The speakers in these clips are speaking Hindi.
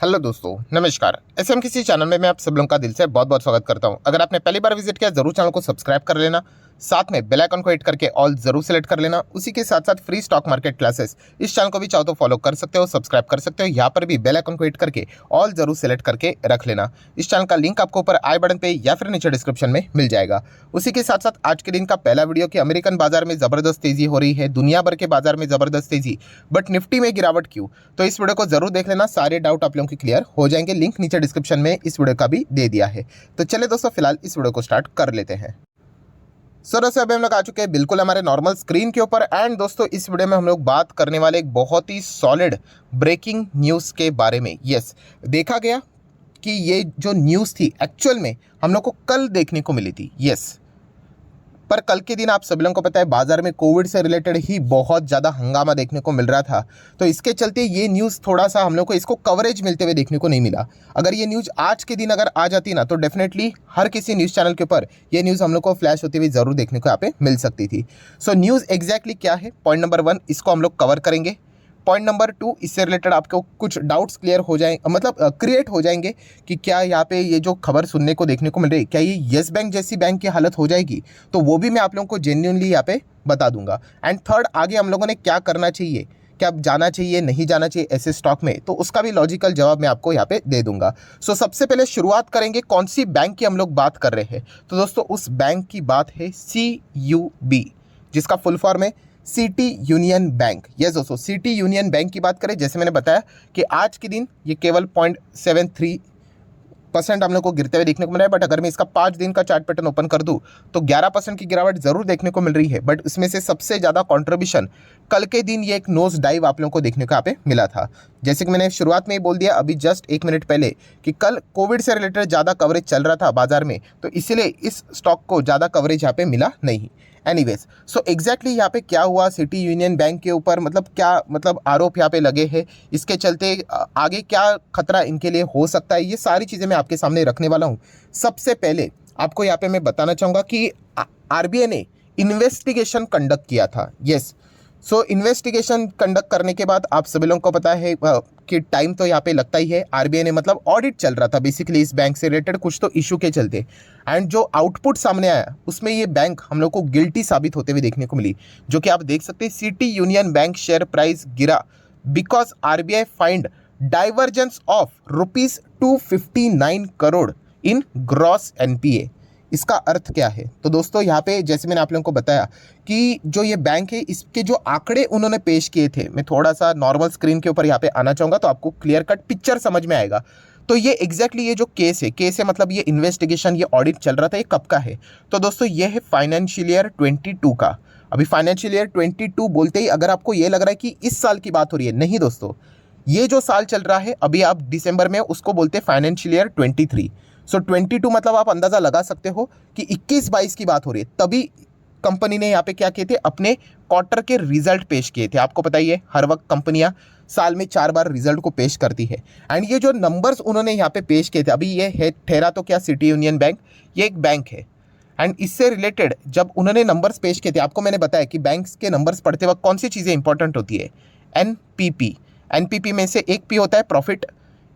हेलो दोस्तों, नमस्कार। एसएम किसी चैनल में मैं आप सब लोगों का दिल से बहुत बहुत स्वागत करता हूं। अगर आपने पहली बार विजिट किया जरूर चैनल को सब्सक्राइब कर लेना, साथ में बेल आइकन को हिट करके ऑल जरूर सेलेक्ट कर लेना। उसी के साथ साथ फ्री स्टॉक मार्केट क्लासेस इस चैनल को भी चाहो तो फॉलो कर सकते हो, सब्सक्राइब कर सकते हो। यहाँ पर भी बेल आइकन को हिट करके ऑल जरूर सेलेक्ट करके रख लेना। इस चैनल का लिंक आपको ऊपर आई बटन पे या फिर नीचे डिस्क्रिप्शन में मिल जाएगा। उसी के साथ साथ आज के दिन का पहला वीडियो कि अमेरिकन बाजार में जबरदस्त तेजी हो रही है, दुनिया भर के बाजार में जबरदस्त तेजी, बट निफ्टी में गिरावट क्यों? तो इस वीडियो को जरूर देख लेना, सारे डाउट आप लोगों के क्लियर हो जाएंगे। लिंक नीचे डिस्क्रिप्शन में इस वीडियो का भी दे दिया है। तो चले दोस्तों, फिलहाल इस वीडियो को स्टार्ट कर लेते हैं। सो दोस्तों, अभी हम लोग आ चुके हैं बिल्कुल हमारे नॉर्मल स्क्रीन के ऊपर। एंड दोस्तों, इस वीडियो में हम लोग बात करने वाले एक बहुत ही सॉलिड ब्रेकिंग न्यूज़ के बारे में। यस, देखा गया कि ये जो न्यूज़ थी एक्चुअल में हम लोग को कल देखने को मिली थी। यस, पर कल के दिन आप सभी लोगों को पता है बाजार में कोविड से रिलेटेड ही बहुत ज़्यादा हंगामा देखने को मिल रहा था। तो इसके चलते ये न्यूज़ थोड़ा सा हम लोग को इसको कवरेज मिलते हुए देखने को नहीं मिला। अगर ये न्यूज़ आज के दिन अगर आ जाती ना तो डेफिनेटली हर किसी न्यूज़ चैनल के ऊपर ये न्यूज़ हम लोग को फ्लैश होती हुई ज़रूर देखने को यहाँ पे मिल सकती थी। सो न्यूज़ एग्जैक्टली क्या है, पॉइंट नंबर 1 इसको हम लोग कवर करेंगे। पॉइंट नंबर 2, इससे रिलेटेड आपको कुछ डाउट्स क्लियर हो जाए, मतलब क्रिएट हो जाएंगे कि क्या यहाँ पे ये जो खबर सुनने को देखने को मिल रही है, क्या ये येस बैंक जैसी बैंक की हालत हो जाएगी? तो वो भी मैं आप लोगों को जेन्युइनली यहाँ पे बता दूंगा। एंड थर्ड, आगे हम लोगों ने क्या करना चाहिए, क्या जाना चाहिए नहीं जाना चाहिए ऐसे स्टॉक में, तो उसका भी लॉजिकल जवाब मैं आपको यहाँ पे दे दूंगा। सो सबसे पहले शुरुआत करेंगे कौन सी बैंक की हम लोग बात कर रहे हैं। तो दोस्तों, उस बैंक की बात है CUB, जिसका फुल फॉर्म है सिटी यूनियन बैंक। यस दोस्तों, सिटी यूनियन बैंक की बात करें, जैसे मैंने बताया कि आज के दिन ये केवल 0.73% हम लोग को गिरते हुए देखने को मिला है। बट अगर मैं इसका 5 दिन का चार्ट पैटर्न ओपन कर दूं तो 11% की गिरावट जरूर देखने को मिल रही है। बट इसमें से सबसे ज़्यादा कॉन्ट्रीब्यूशन कल के दिन ये एक नोज डाइव आप लोगों को देखने को यहाँ पे मिला था। जैसे कि मैंने शुरुआत में ही बोल दिया अभी जस्ट 1 मिनट पहले कि कल कोविड से रिलेटेड ज़्यादा कवरेज चल रहा था बाजार में, तो इसीलिए इस स्टॉक को ज़्यादा कवरेज यहाँ पे मिला नहीं। एनीवेज, सो एग्जैक्टली यहाँ पे क्या हुआ सिटी यूनियन बैंक के ऊपर, मतलब क्या मतलब आरोप यहाँ पे लगे हैं, इसके चलते आगे क्या खतरा इनके लिए हो सकता है, ये सारी चीज़ें मैं आपके सामने रखने वाला हूँ। सबसे पहले आपको यहाँ पे मैं बताना चाहूँगा कि RBI ने इन्वेस्टिगेशन कंडक्ट किया था। यस, सो इन्वेस्टिगेशन कंडक्ट करने के बाद आप सभी लोगों को पता है कि टाइम तो यहाँ पे लगता ही है। RBI ने मतलब ऑडिट चल रहा था बेसिकली इस बैंक से रिलेटेड कुछ तो इशू के चलते, एंड जो आउटपुट सामने आया उसमें ये बैंक हम लोग को गिल्टी साबित होते हुए देखने को मिली, जो कि आप देख सकते हैं City Union Bank share price गिरा because RBI find divergence of ₹259 crore in gross NPA। इसका अर्थ क्या है? तो दोस्तों, यहाँ पे जैसे मैंने आप लोगों को बताया कि जो ये बैंक है इसके जो आंकड़े उन्होंने पेश किए थे, मैं थोड़ा सा नॉर्मल स्क्रीन के ऊपर यहाँ पे आना चाहूँगा तो आपको क्लियर कट पिक्चर समझ में आएगा। तो ये एग्जैक्टली ये जो केस है मतलब ये इन्वेस्टिगेशन, ये ऑडिट चल रहा था, ये कब का है? तो दोस्तों, ये है फाइनेंशियल ईयर 22 का। अभी फाइनेंशियल ईयर 22 बोलते ही अगर आपको ये लग रहा है कि इस साल की बात हो रही है, नहीं दोस्तों, ये जो साल चल रहा है अभी आप दिसंबर में, उसको बोलते हैं फाइनेंशियल ईयर 23। सो 22 मतलब आप अंदाज़ा लगा सकते हो कि 21-22 की बात हो रही है। तभी कंपनी ने यहाँ पे क्या किए थे, अपने क्वार्टर के रिजल्ट पेश किए थे। आपको पता ही है हर वक्त कंपनियां साल में 4 बार रिजल्ट को पेश करती है। एंड ये जो नंबर्स उन्होंने यहाँ पे पेश किए थे, अभी ये है ठहरा तो क्या सिटी यूनियन बैंक, ये एक बैंक है। एंड इससे रिलेटेड जब उन्होंने नंबर्स पेश किए थे, आपको मैंने बताया कि बैंक्स के नंबर्स पढ़ते वक्त कौन सी चीज़ें इंपॉर्टेंट होती है। एनपीपी में से एक पी होता है प्रॉफिट,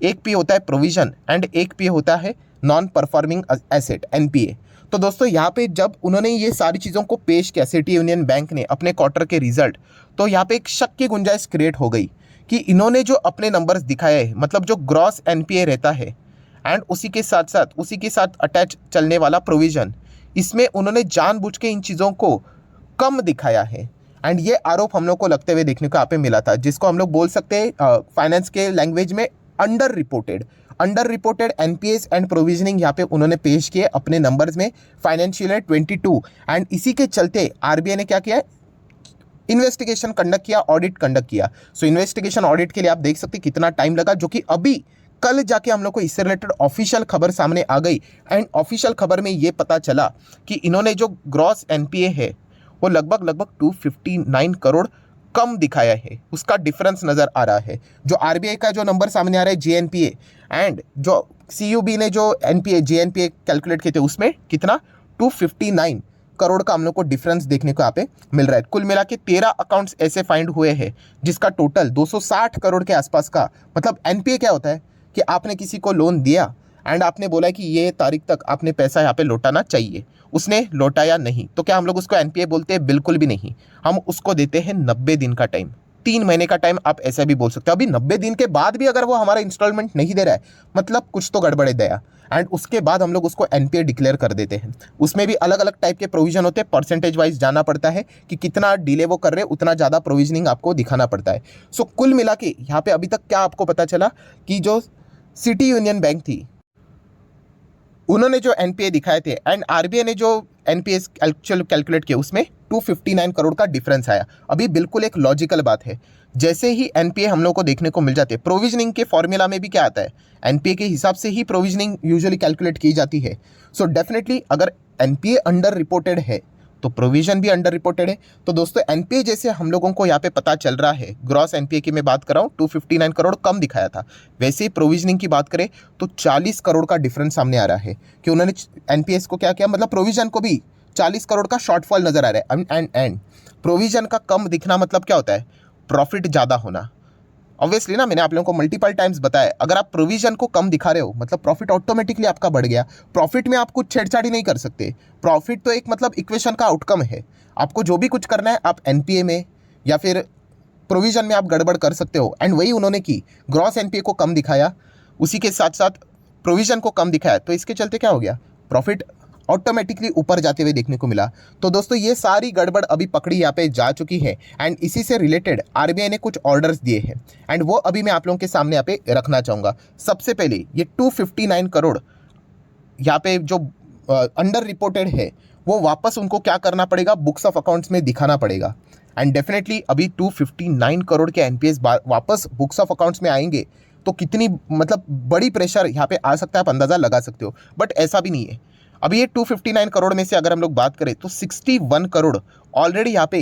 एक पी होता है प्रोविजन, एंड एक पी होता है नॉन परफॉर्मिंग एसेट NPA। तो दोस्तों, यहाँ पे जब उन्होंने ये सारी चीज़ों को पेश किया सिटी यूनियन बैंक ने अपने क्वार्टर के रिजल्ट, तो यहाँ पे एक शक की गुंजाइश क्रिएट हो गई कि इन्होंने जो अपने नंबर्स दिखाए हैं, मतलब जो ग्रॉस NPA रहता है एंड उसी के साथ अटैच चलने वाला प्रोविजन, इसमें उन्होंने जानबूझ के इन चीज़ों को कम दिखाया है। एंड ये आरोप हम लोग को लगते हुए देखने को यहाँ पे मिला था, जिसको हम लोग बोल सकते हैं फाइनेंस के लैंग्वेज में under reported NPAs and provisioning यहाँ पे उन्होंने पेश किए अपने नंबर्स में फाइनेंशियल ईयर 22। एंड इसी के चलते RBI ने क्या किया, इन्वेस्टिगेशन कंडक्ट किया, ऑडिट कंडक्ट किया। सो इन्वेस्टिगेशन ऑडिट के लिए आप देख सकते हैं कितना टाइम लगा, जो कि अभी कल जाके हम लोग को इससे रिलेटेड ऑफिशियल खबर सामने आ गई। एंड ऑफिशियल खबर में ये पता चला कि इन्होंने जो ग्रॉस NPA है वो लगभग 259 करोड़ कम दिखाया है, उसका डिफरेंस नज़र आ रहा है। जो RBI का जो नंबर सामने आ रहा है GNPA, एंड जो CUB ने जो GNPA कैलकुलेट किए थे उसमें कितना 259 करोड़ का हम लोग को डिफरेंस देखने को यहाँ पे मिल रहा है। कुल मिला के 13 अकाउंट्स ऐसे फाइंड हुए हैं जिसका टोटल 260 करोड़ के आसपास का, मतलब NPA क्या होता है, कि आपने किसी को लोन दिया एंड आपने बोला कि ये तारीख तक आपने पैसा यहाँ पे लौटाना चाहिए, उसने लौटाया नहीं, तो क्या हम लोग उसको एनपीए बोलते हैं? बिल्कुल भी नहीं। हम उसको देते हैं 90 दिन का टाइम, 3 महीने का टाइम, आप ऐसा भी बोल सकते हो। अभी 90 दिन के बाद भी अगर वो हमारा इंस्टॉलमेंट नहीं दे रहा है, मतलब कुछ तो गड़बड़ है दया। एंड उसके बाद हम लोग उसको एनपीए डिक्लेयर कर देते हैं। उसमें भी अलग अलग टाइप के प्रोविजन होते हैं, परसेंटेज वाइज जाना पड़ता है कि कितना डिले वो कर रहे हैं, उतना ज़्यादा प्रोविजनिंग आपको दिखाना पड़ता है। सो कुल मिला के यहाँ पे अभी तक क्या आपको पता चला कि जो सिटी यूनियन बैंक थी, उन्होंने जो एनपीए दिखाए थे एंड आरबीआई ने जो एनपीए एक्चुअल कैलकुलेट किया, उसमें 259 करोड़ का डिफरेंस आया। अभी बिल्कुल एक लॉजिकल बात है, जैसे ही एनपीए हम लोग को देखने को मिल जाते हैं, प्रोविजनिंग के फॉर्मूला में भी क्या आता है, एनपीए के हिसाब से ही प्रोविजनिंग यूजुअली कैलकुलेट की जाती है। सो डेफिनेटली अगर एनपीए अंडर रिपोर्टेड है तो प्रोविजन भी अंडर रिपोर्टेड है। तो दोस्तों एनपीए जैसे हम लोगों को यहाँ पे पता चल रहा है, ग्रॉस एनपीए की मैं बात कर रहा हूँ, 259 करोड़ कम दिखाया था, वैसे ही प्रोविजनिंग की बात करें तो 40 करोड़ का डिफरेंस सामने आ रहा है कि उन्होंने एनपीएस को क्या किया, मतलब प्रोविजन को भी 40 करोड़ का शॉर्टफॉल नजर आ रहा है। एंड प्रोविजन का कम दिखना मतलब क्या होता है? प्रॉफिट ज़्यादा होना। ऑब्वियसली ना, मैंने आप लोगों को मल्टीपल टाइम्स बताया, अगर आप प्रोविजन को कम दिखा रहे हो मतलब प्रॉफिट ऑटोमेटिकली आपका बढ़ गया। प्रॉफिट में आप कुछ छेड़छाड़ी नहीं कर सकते, प्रॉफिट तो एक मतलब इक्वेशन का आउटकम है। आपको जो भी कुछ करना है आप एनपीए में या फिर प्रोविजन में आप गड़बड़ कर सकते हो, एंड वही उन्होंने की। ग्रॉस एनपीए को कम दिखाया, उसी के साथ साथ प्रोविजन को कम दिखाया, तो इसके चलते क्या हो गया, प्रॉफिट ऑटोमेटिकली ऊपर जाते हुए देखने को मिला। तो दोस्तों ये सारी गड़बड़ अभी पकड़ी यहाँ पे जा चुकी है, एंड इसी से रिलेटेड आरबीआई ने कुछ ऑर्डर्स दिए हैं, एंड वो अभी मैं आप लोगों के सामने यहाँ पे रखना चाहूँगा। सबसे पहले ये 259 करोड़ यहाँ पे जो अंडर रिपोर्टेड है, वो वापस उनको क्या करना पड़ेगा, बुक्स ऑफ अकाउंट्स में दिखाना पड़ेगा। एंड डेफिनेटली अभी 259 करोड़ के एनपीएस वापस बुक्स ऑफ अकाउंट्स में आएंगे तो कितनी मतलब बड़ी प्रेशर यहाँ पे आ सकता है, आप अंदाज़ा लगा सकते हो। बट ऐसा भी नहीं है। अभी ये 259 करोड़ में से अगर हम लोग बात करें तो 61 करोड़ ऑलरेडी यहाँ पे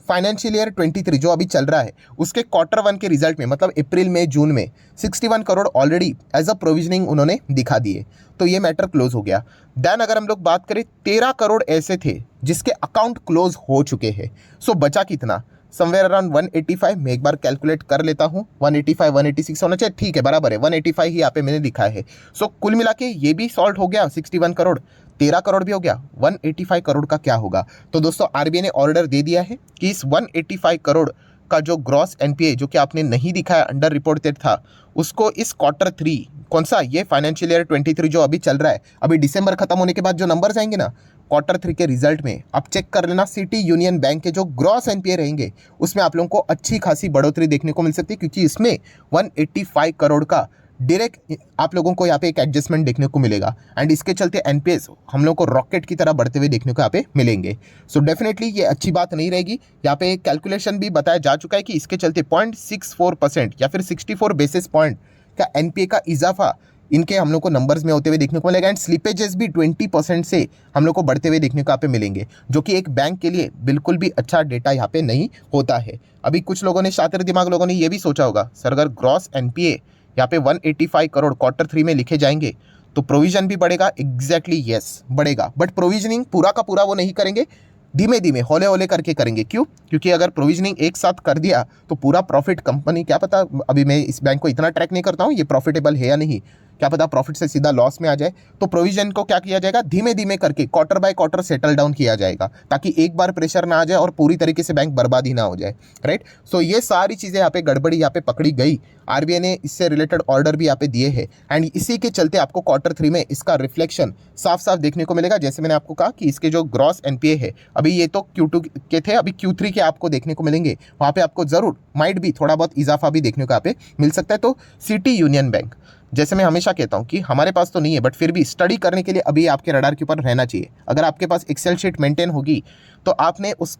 फाइनेंशियल ईयर 23 जो अभी चल रहा है उसके Q1 के रिजल्ट में, मतलब अप्रैल में जून में 61 crore already as a provisioning उन्होंने दिखा दिए, तो ये मैटर क्लोज हो गया। देन अगर हम लोग बात करें 13 करोड़ ऐसे थे जिसके अकाउंट क्लोज हो चुके हैं। सो बचा कितना, समवेयर अराउंड 185। मैं एक बार कैलकुलेट कर लेता हूँ, 185 186 होना चाहिए, ठीक है बराबर है, 185 ही यहाँ पे मैंने लिखा है। सो कुल मिला के ये भी सॉल्व हो गया, 61 करोड़, 13 करोड़ भी हो गया, 185 करोड़ का क्या होगा। तो दोस्तों आरबीआई ने ऑर्डर दे दिया है कि इस 185 करोड़ का जो ग्रॉस एनपीए जो कि आपने नहीं दिखाया, अंडर रिपोर्टेड था, उसको इस Q3 कौन सा, ये फाइनेंशियल ईयर 23 जो अभी चल रहा है, अभी दिसंबर खत्म होने के बाद जो नंबर्स आएंगे ना Q3 के रिजल्ट में, आप चेक कर लेना, सिटी यूनियन बैंक के जो ग्रॉस एनपीए रहेंगे उसमें आप लोगों को अच्छी खासी बढ़ोतरी देखने को मिल सकती है, क्योंकि इसमें 185 करोड़ का डायरेक्ट आप लोगों को यहाँ पे एक एडजस्टमेंट देखने को मिलेगा, एंड इसके चलते एनपीएस हम लोग को रॉकेट की तरह बढ़ते हुए देखने को यहाँ पे मिलेंगे। सो डेफिनेटली ये अच्छी बात नहीं रहेगी। यहाँ पे कैलकुलेशन भी बताया जा चुका है कि इसके चलते 0.64% या फिर 64 बेसिस पॉइंट का एनपीए का इजाफा इनके हम लोग को नंबर्स में होते हुए देखने को मिलेगा, एंड स्लिपेजेस भी 20% से हम लोग को बढ़ते हुए देखने को यहाँ पे मिलेंगे, जो कि एक बैंक के लिए बिल्कुल भी अच्छा डेटा यहाँ पे नहीं होता है। अभी कुछ लोगों ने, शातिर दिमाग लोगों ने ये भी सोचा होगा, सर अगर ग्रॉस एनपीए यहाँ पे 185 करोड़ Q3 में लिखे जाएंगे तो प्रोविजन भी बढ़ेगा। एग्जैक्टली यस बढ़ेगा, बट प्रोविजनिंग पूरा का पूरा वो नहीं करेंगे, धीमे धीमे हौले हौले करके करेंगे। क्यों? क्योंकि अगर प्रोविजनिंग एक साथ कर दिया तो पूरा प्रॉफिट कंपनी, क्या पता, अभी मैं इस बैंक को इतना ट्रैक नहीं करता हूँ ये प्रॉफिटेबल है या नहीं, क्या पता प्रॉफिट से सीधा लॉस में आ जाए, तो प्रोविजन को क्या किया जाएगा, धीमे धीमे करके quarter by quarter settle down किया जाएगा, ताकि एक बार प्रेशर ना आ जाए और पूरी तरीके से बैंक बर्बाद ही ना हो जाए। राइट, सो ये सारी चीज़ें यहाँ पे गड़बड़ी यहाँ पे पकड़ी गई। आरबीआई ने इससे रिलेटेड ऑर्डर भी यहाँ पे दिए हैं, एंड इसी के चलते आपको Q3 में इसका रिफ्लेक्शन साफ साफ देखने को मिलेगा। जैसे मैंने आपको कहा कि इसके जो ग्रॉस एनपीए है, अभी ये तो Q2 के थे, अभी Q3 के आपको देखने को मिलेंगे, वहाँ पे आपको जरूर माइट भी थोड़ा बहुत इजाफा भी देखने को यहाँ पे मिल सकता है। तो सिटी यूनियन बैंक, जैसे मैं हमेशा कहता हूँ कि हमारे पास तो नहीं है, बट फिर भी स्टडी करने के लिए अभी आपके रडार के ऊपर रहना चाहिए। अगर आपके पास एक्सेल शीट मेंटेन होगी तो आपने उस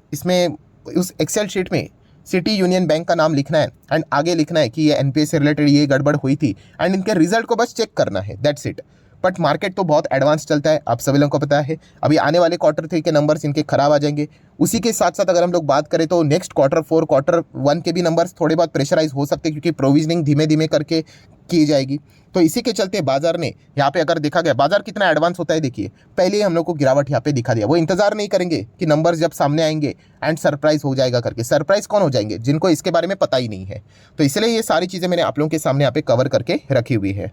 एक्सेल शीट में सिटी यूनियन बैंक का नाम लिखना है, एंड आगे लिखना है कि ये एनपीए से रिलेटेड ये गड़बड़ हुई थी, एंड इनके रिजल्ट को बस चेक करना है, दैट्स इट। बट मार्केट तो बहुत एडवांस चलता है, आप सभी लोगों को पता है। अभी आने वाले Q3 के नंबर्स इनके खराब आ जाएंगे। उसी के साथ साथ अगर हम लोग बात करें तो नेक्स्ट Q4 Q1 के भी नंबर्स थोड़े बहुत प्रेशराइज हो सकते हैं, क्योंकि प्रोविजनिंग धीमे धीमे करके की जाएगी। तो इसी के चलते बाजार ने यहाँ पे अगर देखा गया, बाजार कितना एडवांस होता है देखिए, पहले ही हम लोग को गिरावट यहाँ पे दिखा दिया। वो इंतजार नहीं करेंगे कि नंबर्स जब सामने आएंगे एंड सरप्राइज हो जाएगा करके। सरप्राइज कौन हो जाएंगे? जिनको इसके बारे में पता ही नहीं है। तो इसलिए ये सारी चीज़ें मैंने आप लोगों के सामने यहाँ पे कवर करके रखी हुई है।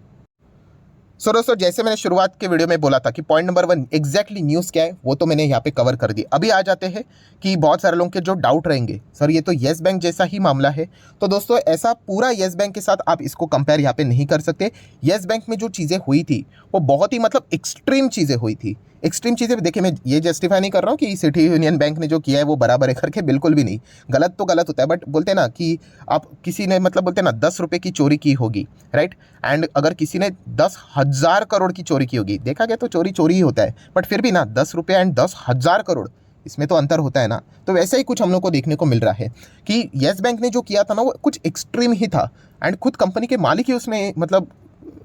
सो दोस्तों, जैसे मैंने शुरुआत के वीडियो में बोला था कि पॉइंट नंबर 1 एग्जैक्टली न्यूज़ क्या है, वो तो मैंने यहाँ पे कवर कर दी। अभी आ जाते हैं कि बहुत सारे लोगों के जो डाउट रहेंगे, सर ये तो येस बैंक जैसा ही मामला है। तो दोस्तों, ऐसा पूरा येस बैंक के साथ आप इसको कंपेयर यहाँ पे नहीं कर सकते। येस बैंक में जो चीज़ें हुई थी वो बहुत ही मतलब एक्सट्रीम चीज़ें हुई थी। एक्सट्रीम चीज़ें देखिए, मैं ये जस्टिफाई नहीं कर रहा हूँ कि सिटी यूनियन बैंक ने जो किया है वो बराबर है करके, बिल्कुल भी नहीं। गलत तो गलत होता है, बट बोलते हैं ना कि आप किसी ने मतलब बोलते हैं ना 10 रुपये की चोरी की होगी, राइट, एंड अगर किसी ने 10,000 करोड़ की चोरी की होगी, देखा गया तो चोरी चोरी ही होता है, बट फिर भी ना 10 रुपये एंड 10,000 करोड़, इसमें तो अंतर होता है ना। तो वैसे ही कुछ हम लोग को देखने को मिल रहा है कि येस बैंक ने जो किया था ना वो कुछ एक्सट्रीम ही था। एंड खुद कंपनी के मालिक ही उसमें मतलब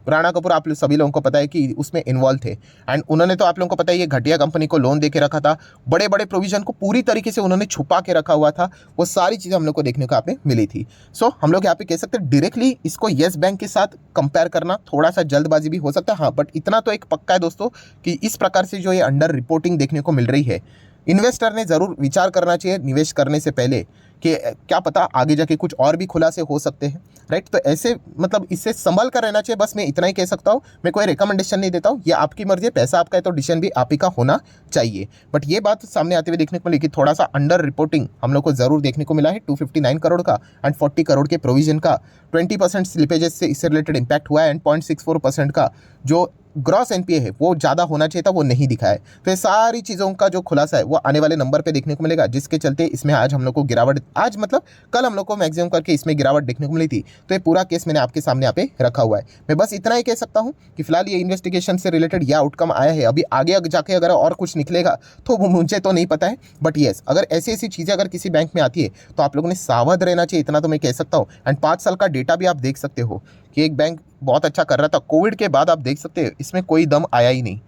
राणा कपूर, आप सभी लोगों को पता है कि उसमें इन्वॉल्व थे। एंड उन्होंने तो आप लोगों को पता है ये घटिया कंपनी को लोन दे के रखा था, बड़े बड़े प्रोविजन को पूरी तरीके से उन्होंने छुपा के रखा हुआ था। वो सारी चीज़ें हम लोग को देखने को यहाँ पे मिली थी। सो हम लोग यहाँ पे कह सकते हैं डायरेक्टली इसको येस बैंक के साथ कंपेयर करना थोड़ा सा जल्दबाजी भी हो सकता है, हाँ, बट इतना तो एक पक्का है दोस्तों कि इस प्रकार से जो ये अंडर रिपोर्टिंग देखने को मिल रही है, इन्वेस्टर ने ज़रूर विचार करना चाहिए निवेश करने से पहले कि क्या पता आगे जाके कुछ और भी खुलासे हो सकते हैं, राइट। तो ऐसे मतलब इससे संभल कर रहना चाहिए, बस मैं इतना ही कह सकता हूँ। मैं कोई रिकमेंडेशन नहीं देता हूँ, ये आपकी मर्जी है, पैसा आपका है तो डिसीजन भी आप ही का होना चाहिए। बट ये बात सामने आते हुए देखने को मिली कि थोड़ा सा अंडर रिपोर्टिंग हम लोग को ज़रूर देखने को मिला है। 259 करोड़ का एंड 40 करोड़ के प्रोविजन का 20% स्लिपेजेस से इससे रिलेटेड इम्पैक्ट हुआ है एंड 0.64% का जो ग्रॉस एनपीए है वो ज़्यादा होना चाहिए था, वो नहीं दिखा है। तो ये सारी चीज़ों का जो खुलासा है वो आने वाले नंबर पे देखने को मिलेगा, जिसके चलते इसमें आज हम लोग को गिरावट, आज मतलब कल हम लोग को मैक्सिमम करके इसमें गिरावट देखने को मिली थी। तो ये पूरा केस मैंने आपके सामने यहाँ पे रखा हुआ है। मैं बस इतना ही कह सकता हूँ कि फिलहाल ये इन्वेस्टिगेशन से रिलेटेड यह आउटकम आया है। अभी आगे जाके अगर और कुछ निकलेगा तो वो मुझे तो नहीं पता है, बट येस, अगर ऐसी ऐसी चीज़ें अगर किसी बैंक में आती है तो आप लोगों ने सावध रहना चाहिए, इतना तो मैं कह सकता हूँ। एंड 5 साल का डेटा भी आप देख सकते हो कि एक बैंक बहुत अच्छा कर रहा था, कोविड के बाद आप देख सकते हैं इसमें कोई दम आया ही नहीं।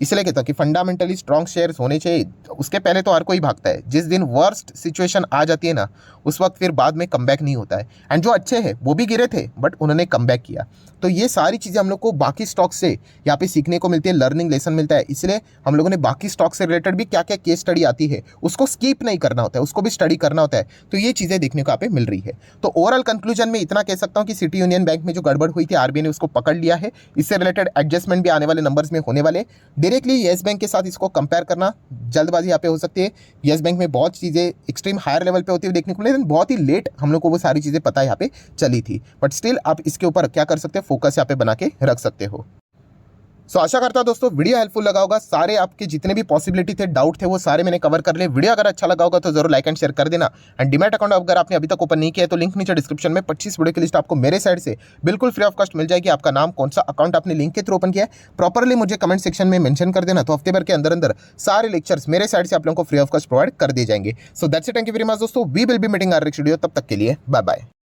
इसलिए कहता हूँ कि फंडामेंटली स्ट्रॉन्ग शेयर्स होने चाहिए। उसके पहले तो हर कोई भागता है, जिस दिन वर्स्ट सिचुएशन आ जाती है ना उस वक्त फिर बाद में कमबैक नहीं होता है। एंड जो अच्छे हैं वो भी गिरे थे बट उन्होंने कमबैक किया। तो ये सारी चीज़ें हम लोग को बाकी स्टॉक से यहाँ पे सीखने को मिलती है, लर्निंग लेसन मिलता है। इसलिए हम लोगों ने बाकी स्टॉक से रिलेटेड भी क्या क्या केस स्टडी आती है उसको स्किप नहीं करना होता है, उसको भी स्टडी करना होता है। तो ये चीज़ें देखने को यहाँ पे मिल रही है। तो ओवरऑल कंक्लूजन में इतना कह सकता हूँ कि सिटी यूनियन बैंक में जो गड़बड़ हुई थी आरबीआई ने उसको पकड़ लिया है। इससे रिलेटेड एडजस्टमेंट भी आने वाले नंबर्स में होने वाले। डायरेक्टली येस बैंक के साथ इसको कंपेयर करना जल्दबाजी यहाँ पे हो सकती है। येस बैंक में बहुत चीज़ें एक्सट्रीम हायर लेवल पे होती हुई देखने को मिली, बहुत ही लेट हम लोग को वो सारी चीज़ें पता यहाँ पे चली थी। बट स्टिल आप इसके ऊपर क्या कर सकते हैं, फोकस यहाँ पे बना के रख सकते हो। सो आशा करता हूं दोस्तों वीडियो हेल्पफुल लगा होगा। सारे आपके जितने भी पॉसिबिलिटी थे, डाउट थे, वो सारे मैंने कवर कर लिए। वीडियो अगर अच्छा लगा होगा तो जरूर लाइक एंड शेयर कर देना। एंड डीमैट अकाउंट अगर आपने अभी तक ओपन नहीं किया है तो लिंक नीचे डिस्क्रिप्शन में 25 वीडियो की लिस्ट आपको मेरे साइड से बिल्कुल फ्री ऑफ कॉस्ट मिल जाएगी। आपका नाम, कौन सा अकाउंट आपने लिंक के थ्रू ओपन किया है, प्रॉपरली मुझे कमेंट सेक्शन में मेंशन कर देना। तो हफ्ते भर के अंदर अंदर सारे लेक्चर्स मेरे साइड से आप लोगों को फ्री ऑफ कॉस्ट प्रोवाइड कर दिए जाएंगे। So that's it, thank you very much दोस्तों। We will be meeting our next video. तब तक के लिए बाय बाय।